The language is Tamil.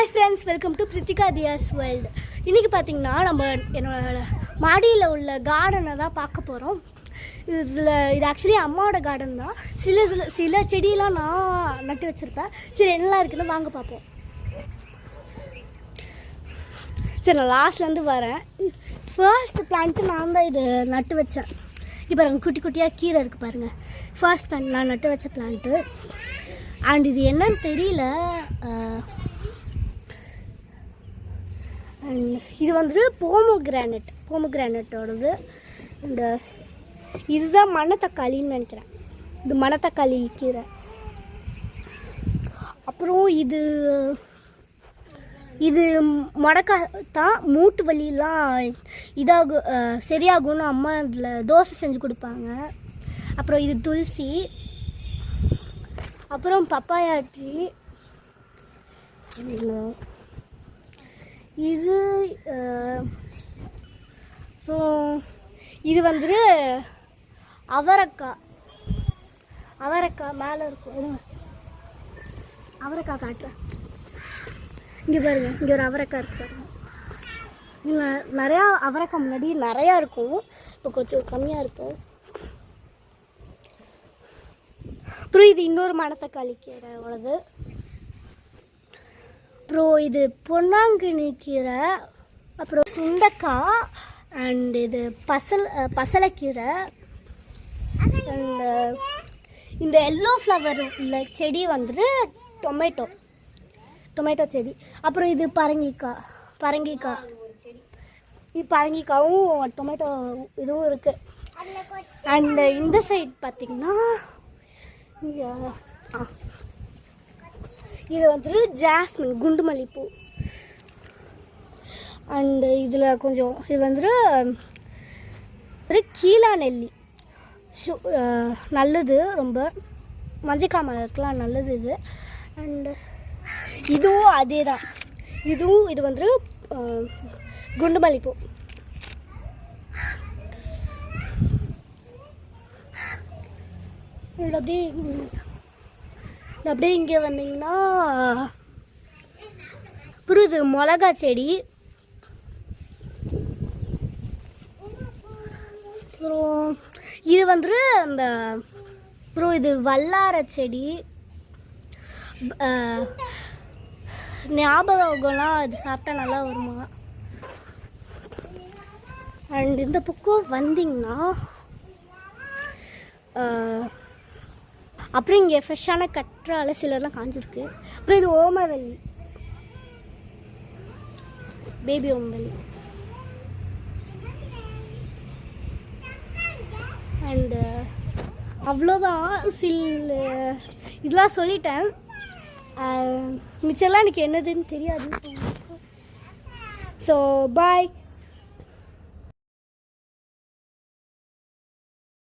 Hi friends, welcome to Pritika Diya's World. இன்னைக்கு பாத்தீங்கன்னா நம்ம என்னோட மாடியில உள்ள கார்டனை தான் பார்க்க போறோம். இது ஆக்சுவலி அம்மாவோட கார்டன் தான். சில செடியெல்லாம் நான் நட்டு வச்சிருப்பேன். சரி என்னலாம் இருக்குன்னு வாங்க பார்ப்போம். சரி நான் லாஸ்ட்ல இருந்து வரேன். ஃபர்ஸ்ட் பிளான்ட் நான் தான் இது நட்டு வச்சேன். இப்போ பாருங்க குட்டி குட்டியாக கீரை இருக்கு பாருங்க. ஃபர்ஸ்ட் பிளான்ட் நான் நட்டு வச்ச பிளான்ட்டு. அண்ட் இது என்னன்னு தெரியல. இது வந்துட்டு போமோகிரானட்டோடது. இந்த இதுதான் மணத்தக்காளின்னு நினைக்கிறேன். இது மணத்தக்காளி கீரை. அப்புறம் இது முடக்கா தான். மூட்டு வலியெலாம் சரியாகும்னு அம்மா இதில் தோசை செஞ்சு கொடுப்பாங்க. அப்புறம் இது துளசி. அப்புறம் பப்பாயா ட்ரீ. இது வந்துட்டு அவரைக்காய் மேலே இருக்கும். அவரைக்காய் காட்டுறேன். இங்கே பாருங்க, இங்கே ஒரு அவரைக்காய் இருக்கு பாருங்க. இங்கே நிறையா அவரைக்காய் முன்னாடி நிறையா இருக்கும், இப்போ கொஞ்சம் கம்மியாக இருக்கும். அப்புறம் இது இன்னொரு மணத்தக்காளி கீரை உள்ளது. அப்புறம் இது பொன்னாங்கண்ணி கீரை. அப்புறம் சுண்டைக்காய். அண்ட் இது பசலைக்கீரை. அண்ட் இந்த எல்லோ ஃப்ளவர் உள்ள செடி வந்துட்டு டொமேட்டோ செடி. அப்புறம் இது பரங்கிக்காய். இது பரங்கிக்காயும் டொமேட்டோ இதுவும் இருக்குது. அண்ட் இந்த சைட் பார்த்திங்கன்னா இது வந்துட்டு ஜாஸ்மின் குண்டு மல்லிப்பூ. அண்டு இதில் கொஞ்சம் இது வந்துட்டு கீழா நெல்லி நல்லது, ரொம்ப மஞ்சக்காமலுக்கெலாம் நல்லது இது. அண்டு இதுவும் அதே தான். இது வந்துட்டு குண்டு மல்லிப்பூ. அப்படியே இங்கே வந்தீங்கன்னா அப்புறம் இது மிளகா செடி. அப்புறம் இது வந்துட்டு அப்புறம் இது வல்லார செடி. ஞாபகம்லாம் இது சாப்பிட்டா நல்லா வருமா. அண்ட் இந்த பக்கம் வந்தீங்கன்னா அப்புறம் இங்கே ஃப்ரெஷ்ஷான கற்றாழை சிலர்லாம் காஞ்சிருக்கு. அப்புறம் இது ஓமவல்லி, பேபி ஓமவல்லி. அண்டு அவ்வளோதான். இதெல்லாம் சொல்லிட்டேன். மிச்சம்லாம் எனக்கு என்னதுன்னு தெரியாது. So bye.